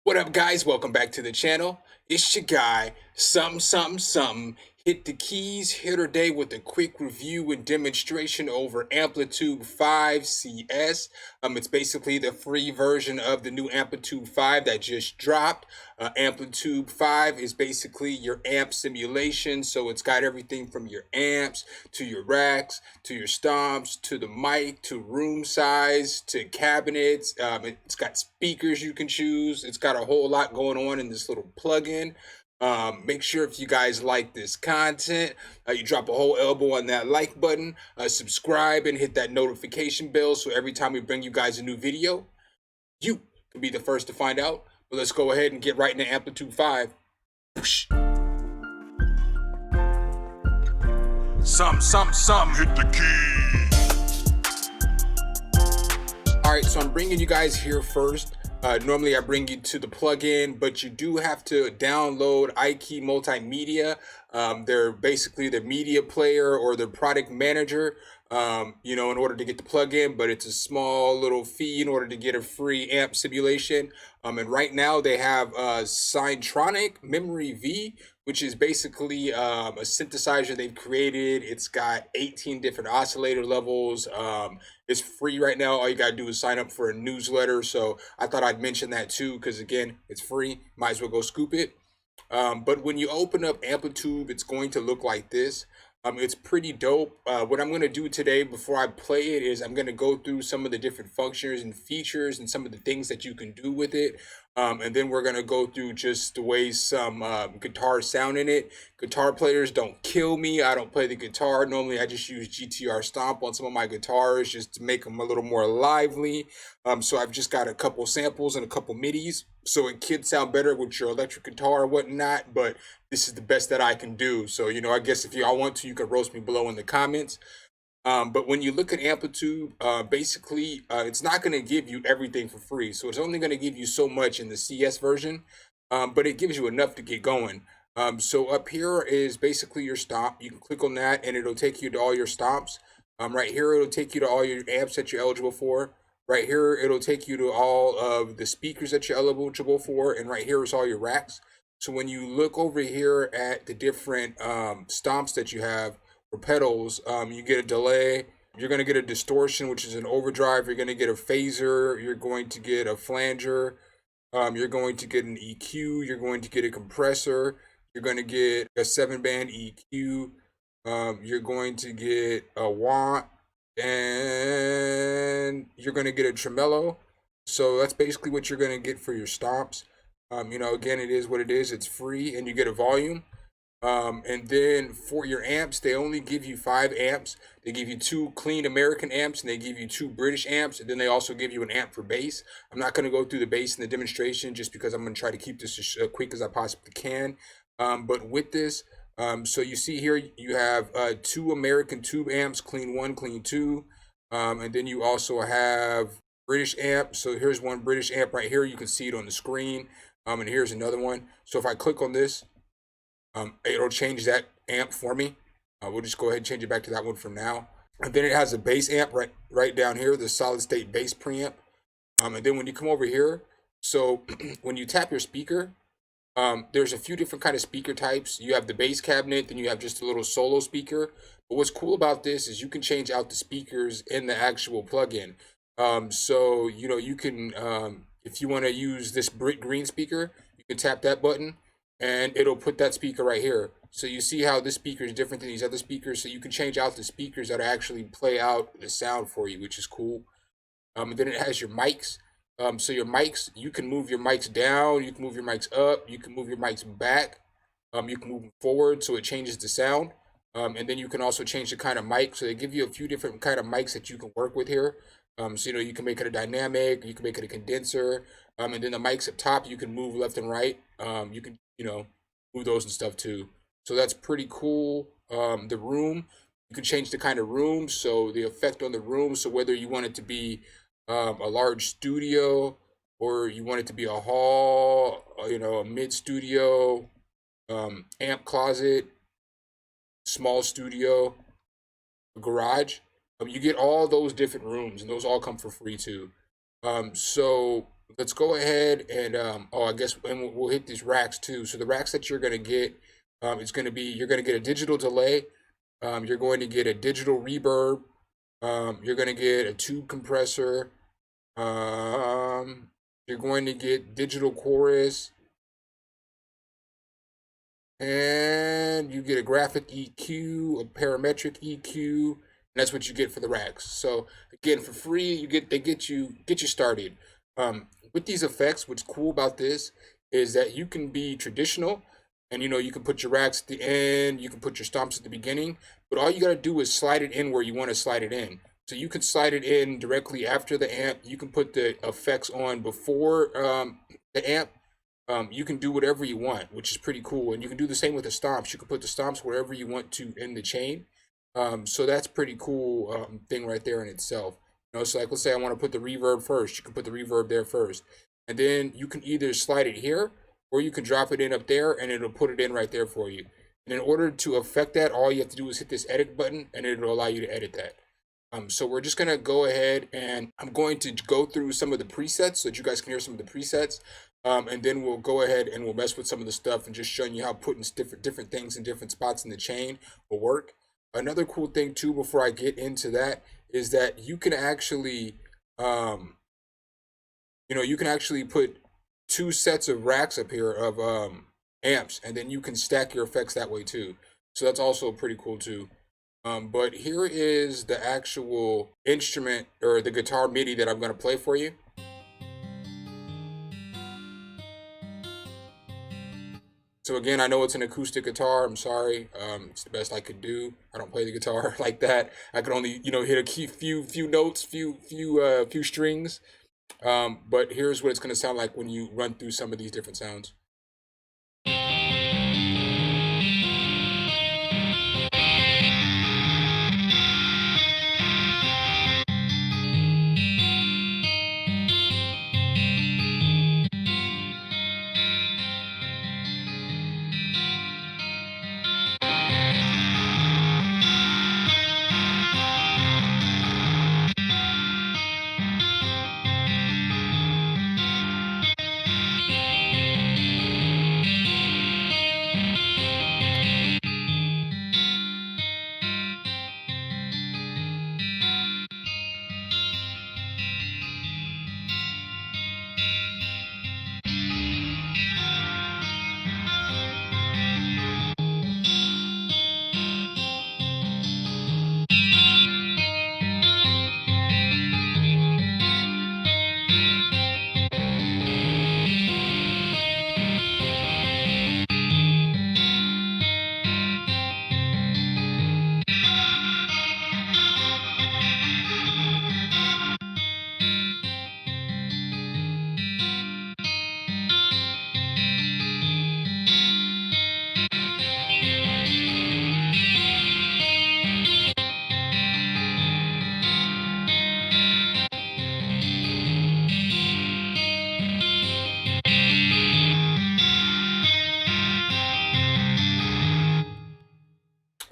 What up, guys? Welcome back to the channel. It's your guy, SumnSumnSumn. Hit the keys here today with a quick review and demonstration over Amplitube 5 CS. It's basically the free version of the new Amplitube 5 that just dropped. Amplitube 5 is basically your amp simulation, so it's got everything from your amps to your racks to your stomps to the mic to room size to cabinets. It's got speakers you can choose. It's got a whole lot going on in this little plugin. Make sure if you guys like this content, you drop a whole elbow on that like button, subscribe and hit that notification bell so every time we bring you guys a new video, you can be the first to find out. But let's go ahead and get right into Amplitube 5. Some, hit the key. All right, so I'm bringing you guys here first. Normally I bring you to the plugin, but you do have to download iKey Multimedia. They're basically the media player or the product manager, in order to get the plugin, but it's a small little fee in order to get a free amp simulation. And right now they have Syntronic Memory V, which is basically a synthesizer they've created. It's got 18 different oscillator levels. It's free right now. All you gotta do is sign up for a newsletter. So I thought I'd mention that too, because again, it's free. Might as well go scoop it. But when you open up Amplitube, it's going to look like this. It's pretty dope. What I'm going to do today before I play it is I'm going to go through some of the different functions and features and some of the things that you can do with it. And then we're going to go through just the way some guitars sound in it. Guitar players, don't kill me. I don't play the guitar. Normally, I just use GTR Stomp on some of my guitars just to make them a little more lively. So I've just got a couple samples and a couple MIDIs. So it could sound better with your electric guitar or whatnot, but this is the best that I can do. So, I guess if y'all want to, you can roast me below in the comments. But when you look at Amplitube, basically, it's not going to give you everything for free. So it's only going to give you so much in the CS version, but it gives you enough to get going. So up here is basically your stomp. You can click on that and it'll take you to all your stomps. Right here, it'll take you to all your amps that you're eligible for. Right here, it'll take you to all of the speakers that you're eligible for. And right here is all your racks. So when you look over here at the different stomps that you have, or pedals, you get a delay. You're going to get a distortion, which is an overdrive. You're going to get a phaser. You're going to get a flanger. You're going to get an EQ. You're going to get a compressor. You're going to get a 7-band EQ. You're going to get a want. And you're going to get a tremolo. So that's basically what you're going to get for your stomps. Again, it is what it is. It's free, and you get a volume. And then for your amps, they only give you 5 amps. They give you 2 clean American amps, and they give you 2 British amps, and then they also give you an amp for bass. I'm not going to go through the bass in the demonstration just because I'm going to try to keep this as quick as I possibly can. But with this, so you see here, you have 2 American tube amps, clean 1, clean 2. And then you also have British amp. So here's one British amp right here. You can see it on the screen. And here's another one. So if I click on this, it'll change that amp for me. We'll just go ahead and change it back to that one from now. And then it has a bass amp right down here, the solid state bass preamp. And then when you come over here, so when you tap your speaker, there's a few different kind of speaker types. You have the bass cabinet, then you have just a little solo speaker. But what's cool about this is you can change out the speakers in the actual plugin. So you can, if you want to use this brick green speaker, you can tap that button and it'll put that speaker right here. So you see how this speaker is different than these other speakers. So you can change out the speakers that actually play out the sound for you, which is cool. And then it has your mics. So your mics, you can move your mics down, you can move your mics up, you can move your mics back, you can move them forward so it changes the sound. And then you can also change the kind of mic. So they give you a few different kind of mics that you can work with here. So you can make it a dynamic, you can make it a condenser, and then the mics up top you can move left and right. You can move those and stuff too. So that's pretty cool. The room, you can change the kind of room, so the effect on the room. So whether you want it to be a large studio or you want it to be a hall, a mid studio, amp closet, small studio, a garage. You get all those different rooms, and those all come for free too. So let's go ahead and oh, I guess, and we'll hit these racks too. So the racks that you're gonna get, it's gonna be, you're gonna get a digital delay, you're going to get a digital reverb, you're gonna get a tube compressor, you're going to get digital chorus, and you get a graphic EQ, a parametric EQ, and that's what you get for the racks. So again, for free, they get you started. With these effects, what's cool about this is that you can be traditional, and you can put your racks at the end, you can put your stomps at the beginning, but all you gotta do is slide it in where you want to slide it in. So you can slide it in directly after the amp. You can put the effects on before the amp. You can do whatever you want, which is pretty cool. And you can do the same with the stomps. You can put the stomps wherever you want to in the chain. So that's pretty cool thing right there in itself. So like let's say I want to put the reverb first. You can put the reverb there first. And then you can either slide it here or you can drop it in up there and it'll put it in right there for you. And in order to affect that, all you have to do is hit this edit button and it'll allow you to edit that. So we're just gonna go ahead and I'm going to go through some of the presets so that you guys can hear some of the presets. And then we'll go ahead and we'll mess with some of the stuff and just showing you how putting different things in different spots in the chain will work. Another cool thing too, before I get into that, is that you can actually, you can actually put two sets of racks up here of amps, and then you can stack your effects that way too. So that's also pretty cool too. But here is the actual instrument or the guitar MIDI that I'm going to play for you. So again, I know it's an acoustic guitar. I'm sorry. It's the best I could do. I don't play the guitar like that. I could only, hit a few notes, few strings. But here's what it's going to sound like when you run through some of these different sounds.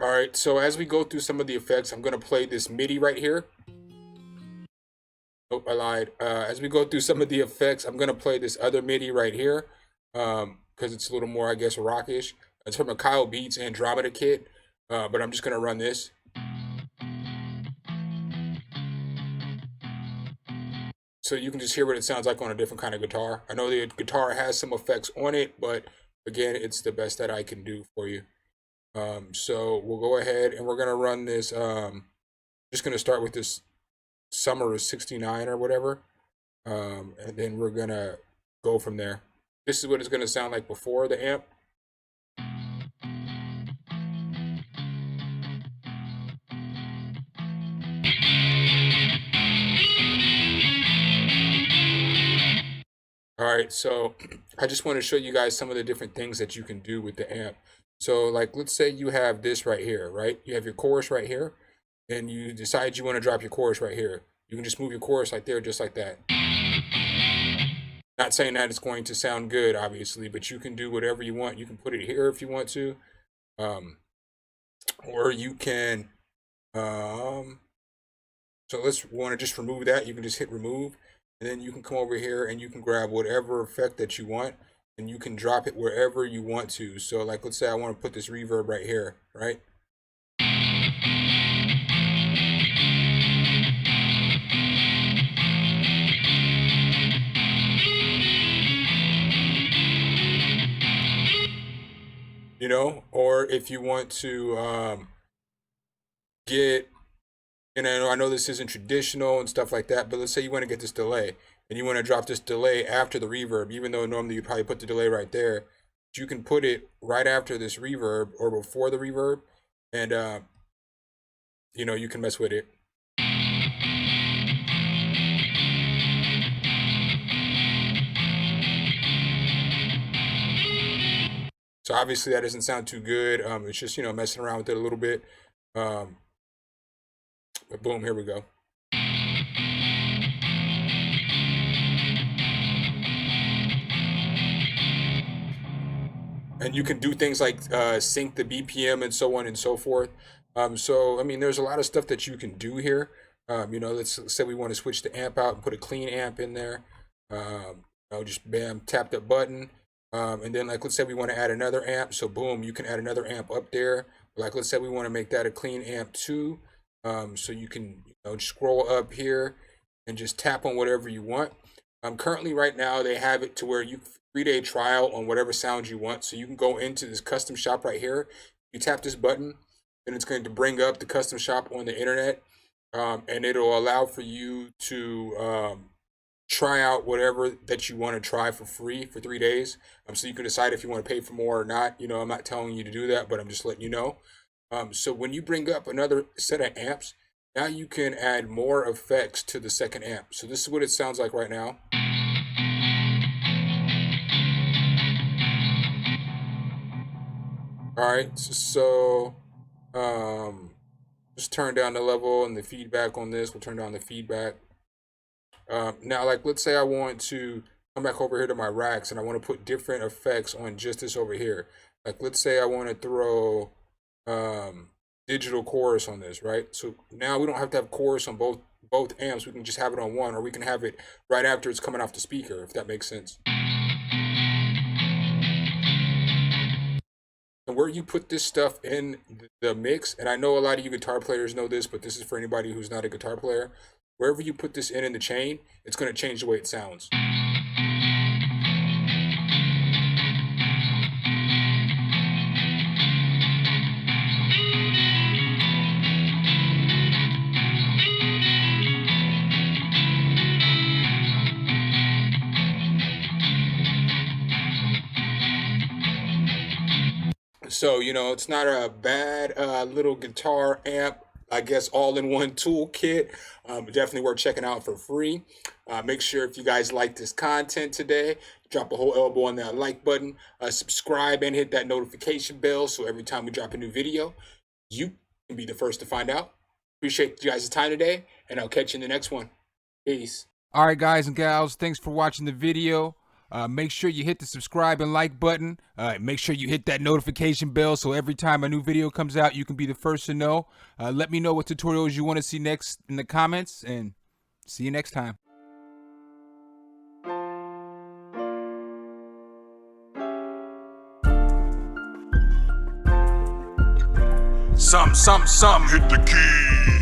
All right, so as we go through some of the effects, I'm going to play this MIDI right here. Oh, I lied. As we go through some of the effects, I'm going to play this other MIDI right here because it's a little more, I guess, rockish. It's from a Kyle Beats Andromeda kit, but I'm just going to run this. So you can just hear what it sounds like on a different kind of guitar. I know the guitar has some effects on it, but again, it's the best that I can do for you. So we'll go ahead and we're gonna run this. Just gonna start with this Summer of '69 or whatever, and then we're gonna go from there. This is what it's gonna sound like before the amp. All right, so I just want to show you guys some of the different things that you can do with the amp. So like, let's say you have this right here, right? You have your chorus right here, and you decide you want to drop your chorus right here. You can just move your chorus like there, just like that. Not saying that it's going to sound good, obviously, but you can do whatever you want. You can put it here if you want to, or you can, so let's want to just remove that. You can just hit remove. and then you can come over here and you can grab whatever effect that you want, and you can drop it wherever you want to. So like, let's say I want to put this reverb right here, right? You know, or if you want to get, and I know this isn't traditional and stuff like that, but let's say you want to get this delay and you want to drop this delay after the reverb, even though normally you'd probably put the delay right there, you can put it right after this reverb or before the reverb, and you know, you can mess with it. So obviously that doesn't sound too good. It's just, you know, messing around with it a little bit. But boom, here we go. And you can do things like sync the BPM and so on and so forth. So, I mean, there's a lot of stuff that you can do here. You know, let's say we want to switch the amp out and put a clean amp in there. You know, just bam, tap that button. And then like, let's say we want to add another amp. So boom, you can add another amp up there. Like, let's say we want to make that a clean amp too. So you can, you know, scroll up here and just tap on whatever you want. Currently right now they have it to where you 3-day trial on whatever sound you want. So you can go into this custom shop right here. You tap this button and it's going to bring up the custom shop on the internet. And it'll allow for you to try out whatever that you want to try for free for 3 days. So you can decide if you want to pay for more or not. You know, I'm not telling you to do that, but I'm just letting you know. So when you bring up another set of amps, now you can add more effects to the second amp. So this is what it sounds like right now. All right, so just turn down the level and the feedback on this. We'll turn down the feedback. Now, like, let's say I want to come back over here to my racks and I want to put different effects on just this over here. Like, let's say I want to throw digital chorus on this, right? So now we don't have to have chorus on both amps. We can just have it on one, or we can have it right after it's coming off the speaker, if that makes sense. And where you put this stuff in the mix, and I know a lot of you guitar players know this, but this is for anybody who's not a guitar player. Wherever you put this in the chain, it's going to change the way it sounds. So, you know, it's not a bad little guitar amp, I guess, all-in-one toolkit. Definitely worth checking out for free. Make sure if you guys like this content today, drop a whole elbow on that like button, subscribe, and hit that notification bell so every time we drop a new video, you can be the first to find out. Appreciate you guys' time today, and I'll catch you in the next one. Peace. All right, guys and gals, thanks for watching the video. Make sure you hit the subscribe and like button. Make sure you hit that notification bell so every time a new video comes out, you can be the first to know. Let me know what tutorials you want to see next in the comments, and see you next time. Some, hit the key.